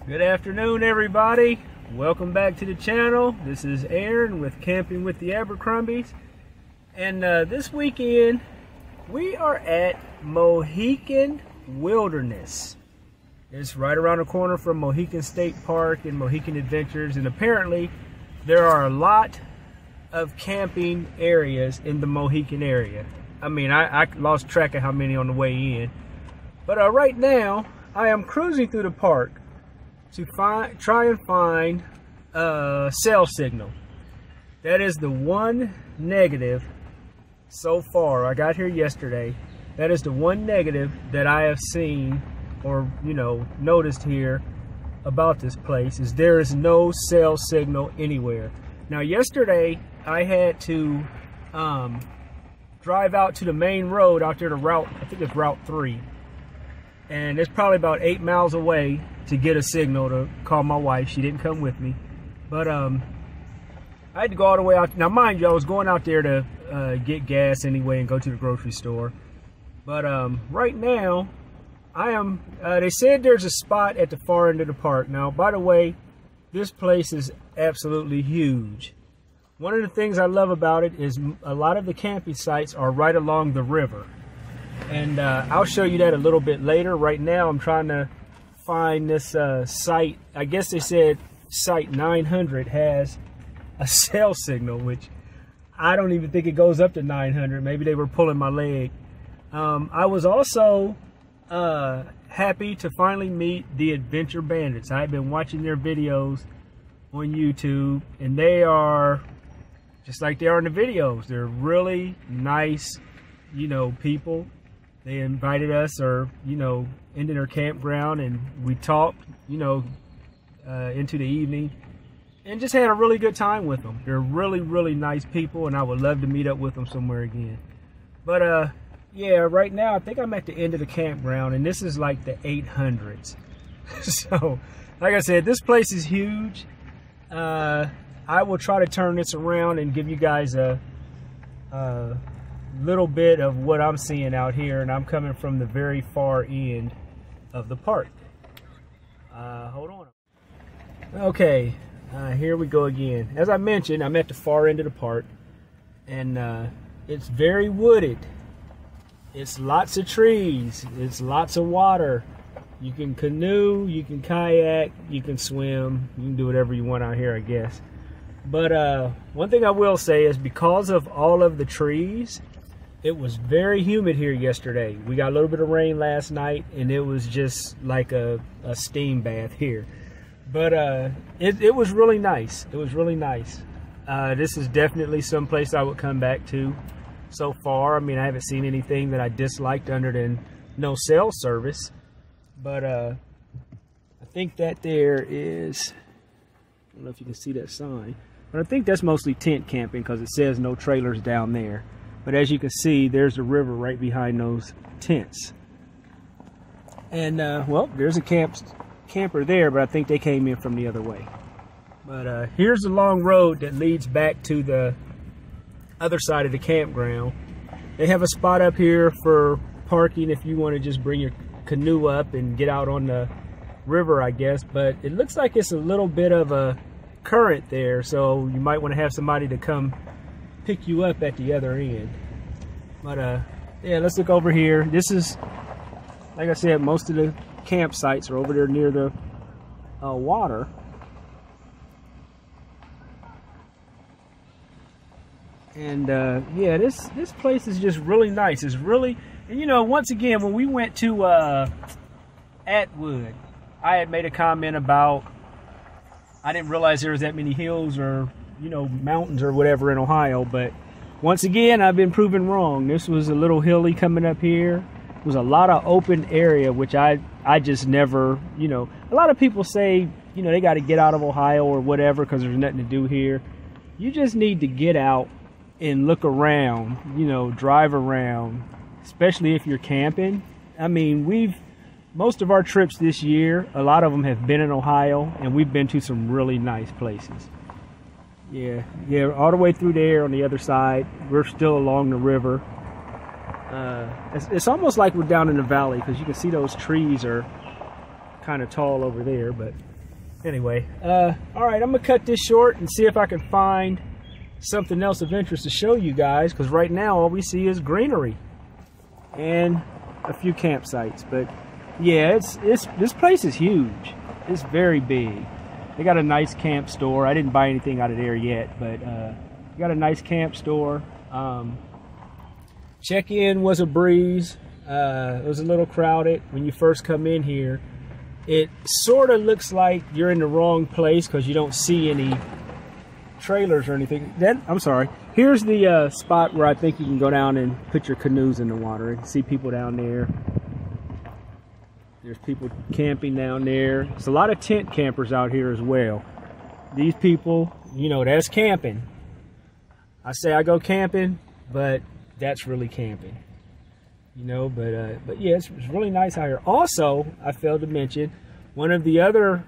Good afternoon, everybody. Welcome back to the channel. This is Aaron with Camping with the Abercrombies. And this weekend, we are at Mohican Wilderness. It's right around the corner from Mohican State Park and Mohican Adventures. And apparently, there are a lot of camping areas in the Mohican area. I mean, I lost track of how many on the way in. But right now, I am cruising through the park to try and find a cell signal. That is the one negative so far. I got here yesterday. That is the one negative that I have seen or, noticed here about this place, is there is no cell signal anywhere. Now, yesterday I had to drive out to the main road out there to route, I think it's Route 3. And it's probably about 8 miles away to get a signal to call my wife. She didn't come with me. But I had to go all the way out. Now, mind you, I was going out there to get gas anyway and go to the grocery store. But right now, they said there's a spot at the far end of the park. Now, by the way, this place is absolutely huge. One of the things I love about it is a lot of the camping sites are right along the river. And I'll show you that a little bit later. Right now, I'm trying to find this site. I guess they said site 900 has a cell signal, which I don't even think it goes up to 900. Maybe they were pulling my leg. I was also happy to finally meet the Adventure Bandits. I had been watching their videos on YouTube, and they are just like they are in the videos. They're really nice, people. They invited us, into their campground, and we talked, into the evening, and just had a really good time with them. They're really, really nice people, and I would love to meet up with them somewhere again. But yeah, right now I think I'm at the end of the campground, and this is like the 800s. So, like I said, this place is huge. I will try to turn this around and give you guys a little bit of what I'm seeing out here, and I'm coming from the very far end of the park. Hold on. Okay, here we go again. As I mentioned, I'm at the far end of the park, and it's very wooded. It's lots of trees. It's lots of water. You can canoe, you can kayak, you can swim, you can do whatever you want out here, I guess. But one thing I will say is, because of all of the trees, it was very humid here yesterday. We got a little bit of rain last night, and it was just like a steam bath here. But it was really nice. It was really nice. This is definitely some place I would come back to so far. I mean, I haven't seen anything that I disliked other than no cell service. But I think that there is, I don't know if you can see that sign, but I think that's mostly tent camping because it says no trailers down there. But as you can see, there's a river right behind those tents. And, well, there's a camper there, but I think they came in from the other way. But here's the long road that leads back to the other side of the campground. They have a spot up here for parking if you want to just bring your canoe up and get out on the river, I guess. But it looks like it's a little bit of a current there, so you might want to have somebody to come pick you up at the other end. But yeah, let's look over here. This is, like I said, most of the campsites are over there near the water. And yeah, this place is just really nice. It's really, and once again, when we went to Atwood, I had made a comment about I didn't realize there was that many hills or mountains or whatever in Ohio. But once again, I've been proven wrong. This was a little hilly coming up here. It was a lot of open area, which I just never, a lot of people say, they got to get out of Ohio or whatever because there's nothing to do here. You just need to get out and look around, drive around, especially if you're camping. I mean, most of our trips this year, a lot of them have been in Ohio, and we've been to some really nice places. Yeah, all the way through there on the other side. We're still along the river. It's almost like we're down in the valley because you can see those trees are kind of tall over there. But Anyway, all right, I'm gonna cut this short and see if I can find something else of interest to show you guys, because right now all we see is greenery and a few campsites. But yeah, this place is huge. It's very big. They got a nice camp store. I didn't buy anything out of there yet, but they got a nice camp store. Check-in was a breeze. It was a little crowded when you first come in here. It sort of looks like you're in the wrong place because you don't see any trailers or anything. Then I'm sorry. Here's the spot where I think you can go down and put your canoes in the water. You can see people down there. There's people camping down there. There's a lot of tent campers out here as well. These people, you know, that's camping. I say I go camping, but that's really camping. You know, but yeah, it's really nice out here. Also, I failed to mention, one of the other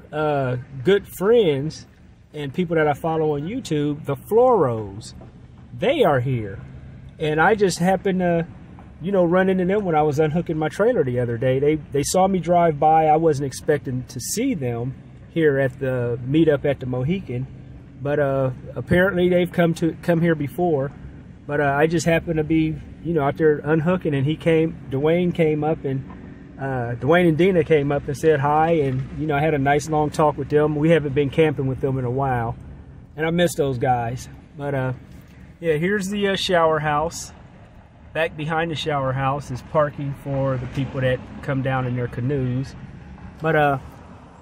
good friends and people that I follow on YouTube, the Floros, they are here. And I just happened to, you know, run into them when I was unhooking my trailer the other day. They saw me drive by. I wasn't expecting to see them here at the meetup at the Mohican, but apparently they've come here before. But I just happened to be, you know, out there unhooking, and Dwayne came up, and Dwayne and Dina came up and said hi, and you know, I had a nice long talk with them. We haven't been camping with them in a while, and I miss those guys. But yeah, here's the shower house. Back behind the shower house is parking for the people that come down in their canoes. But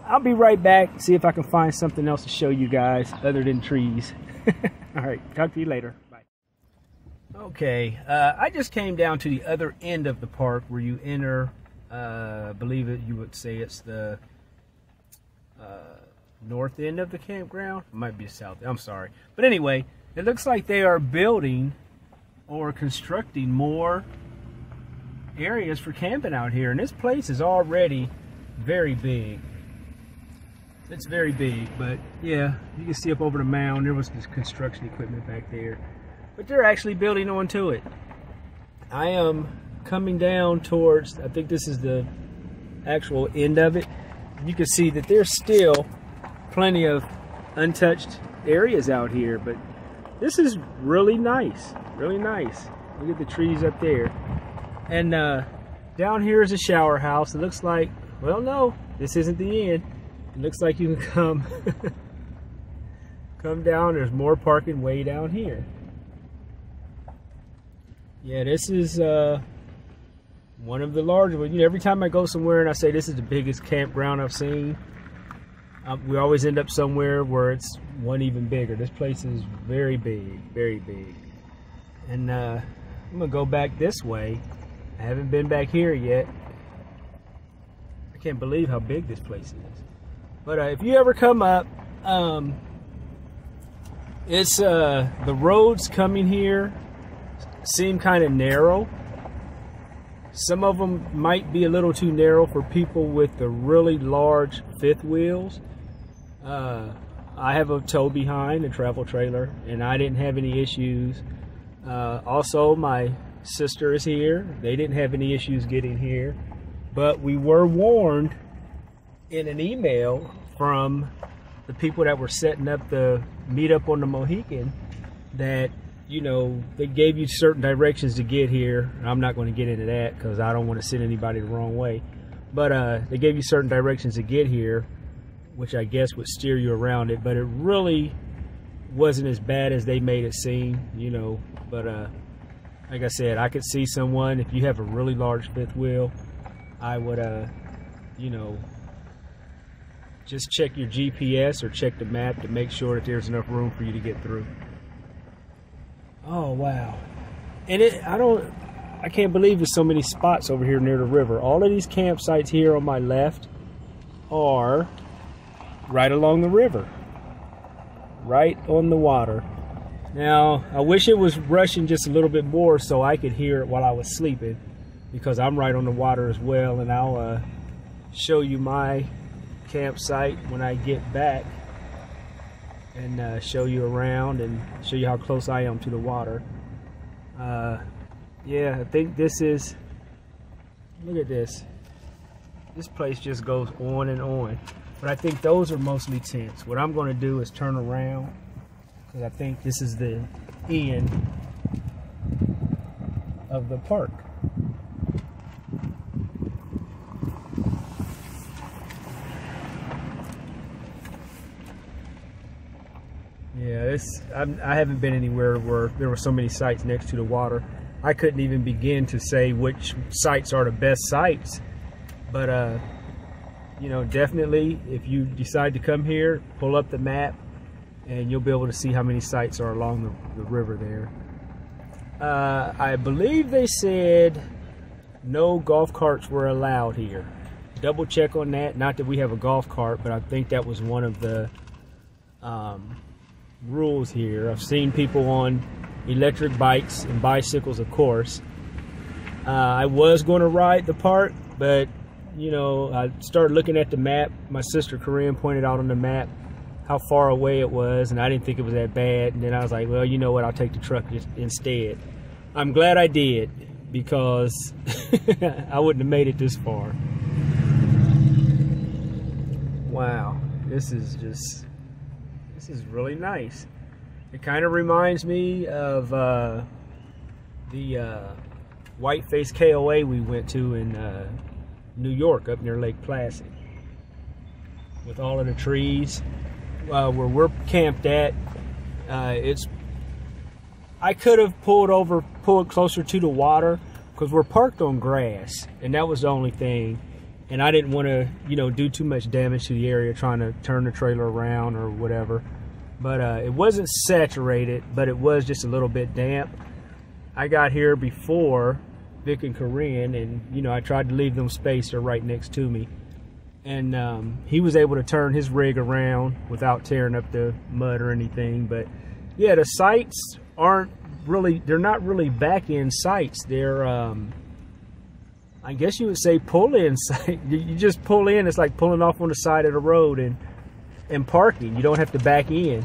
I'll be right back, see if I can find something else to show you guys other than trees. All right, talk to you later. Bye. Okay, I just came down to the other end of the park where you enter, I believe you would say it's the north end of the campground. It might be south, I'm sorry. But anyway, it looks like they are building or constructing more areas for camping out here. And this place is already very big. It's very big, but yeah, you can see up over the mound, there was this construction equipment back there. But they're actually building onto it. I am coming down towards, I think this is the actual end of it. You can see that there's still plenty of untouched areas out here, but this is really nice, really nice. Look at the trees up there. And down here is a shower house. It looks like, well, no, this isn't the end. It looks like you can come down. There's more parking way down here. Yeah, this is one of the larger ones. You know, every time I go somewhere and I say this is the biggest campground I've seen, we always end up somewhere where it's one even bigger. This place is very big, very big. And I'm gonna go back this way. I haven't been back here yet. I can't believe how big this place is. But if you ever come up, it's the roads coming here seem kind of narrow. Some of them might be a little too narrow for people with the really large fifth wheels. I have a tow behind, a travel trailer, and I didn't have any issues. Also, my sister is here. They didn't have any issues getting here. But we were warned in an email from the people that were setting up the meetup on the Mohican that, you know, they gave you certain directions to get here. I'm not going to get into that because I don't want to send anybody the wrong way. But they gave you certain directions to get here, which I guess would steer you around it. But it really wasn't as bad as they made it seem, you know. But like I said, I could see someone, if you have a really large fifth wheel, I would, you know, just check your GPS or check the map to make sure that there's enough room for you to get through. Oh, wow. And I can't believe there's so many spots over here near the river. All of these campsites here on my left are right along the river, right on the water. Now, I wish it was rushing just a little bit more so I could hear it while I was sleeping, because I'm right on the water as well. And I'll show you my campsite when I get back and show you around and show you how close I am to the water. Yeah, I think this is, look at this. This place just goes on and on. but I think those are mostly tents. What I'm going to do is turn around, because I think this is the end of the park. Yeah, I haven't been anywhere where there were so many sites next to the water. I couldn't even begin to say which sites are the best sites. But, you know, definitely if you decide to come here, pull up the map and you'll be able to see how many sites are along the river there. I believe they said no golf carts were allowed here. Double check on that. Not that we have a golf cart, but I think that was one of the rules here. I've seen people on electric bikes and bicycles, of course. I was going to ride the park, but you know, I started looking at the map. My sister Corinne pointed out on the map how far away it was, and I didn't think it was that bad. And then I was like, well, you know what, I'll take the truck instead. I'm glad I did, because I wouldn't have made it this far. Wow, this is really nice. It kind of reminds me of the Whiteface KOA we went to in New York, up near Lake Placid, with all of the trees. Where we're camped at, I could have pulled closer to the water, because we're parked on grass, and that was the only thing. And I didn't want to, you know, do too much damage to the area trying to turn the trailer around or whatever. But it wasn't saturated, but it was just a little bit damp. I got here before Vic and Corinne, and you know, I tried to leave them space. They're right next to me, and he was able to turn his rig around without tearing up the mud or anything. But yeah, the sites aren't really, they're not really back-end sites. They're I guess you would say pull-in site. You just pull in. It's like pulling off on the side of the road and parking. You don't have to back in.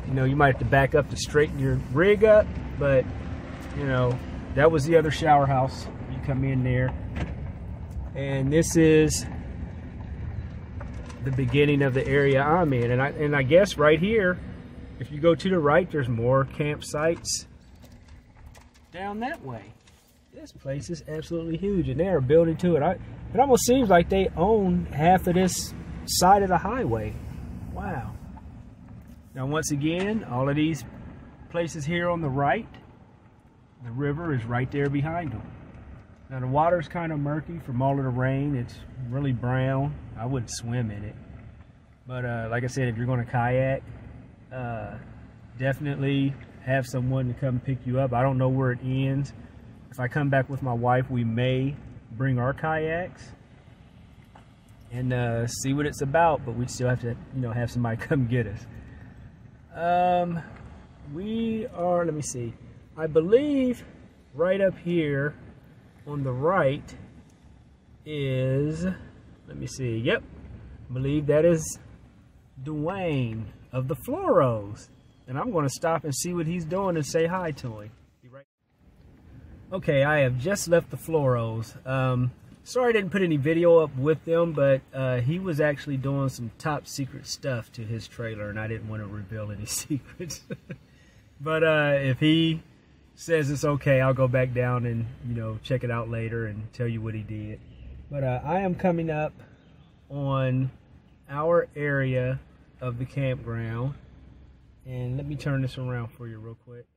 You know, you might have to back up to straighten your rig up, but you know, that was the other shower house. You come in there, and this is the beginning of the area I'm in. And I guess right here, if you go to the right, there's more campsites down that way. This place is absolutely huge, and they're building to it. It almost seems like they own half of this side of the highway. Wow. Now, once again, all of these places here on the right, the river is right there behind them. Now, the water's kind of murky from all of the rain. It's really brown. I wouldn't swim in it. But like I said, if you're going to kayak, definitely have someone to come pick you up. I don't know where it ends. If I come back with my wife, we may bring our kayaks and see what it's about, but we'd still have to, you know, have somebody come get us. We are, let me see, I believe right up here on the right is, let me see, yep, I believe that is Dwayne of the Floros, and I'm going to stop and see what he's doing and say hi to him. Okay, I have just left the Floros. Sorry I didn't put any video up with them, but he was actually doing some top secret stuff to his trailer, and I didn't want to reveal any secrets. But if he says it's okay, I'll go back down and, you know, check it out later and tell you what he did. But I am coming up on our area of the campground, and let me turn this around for you real quick.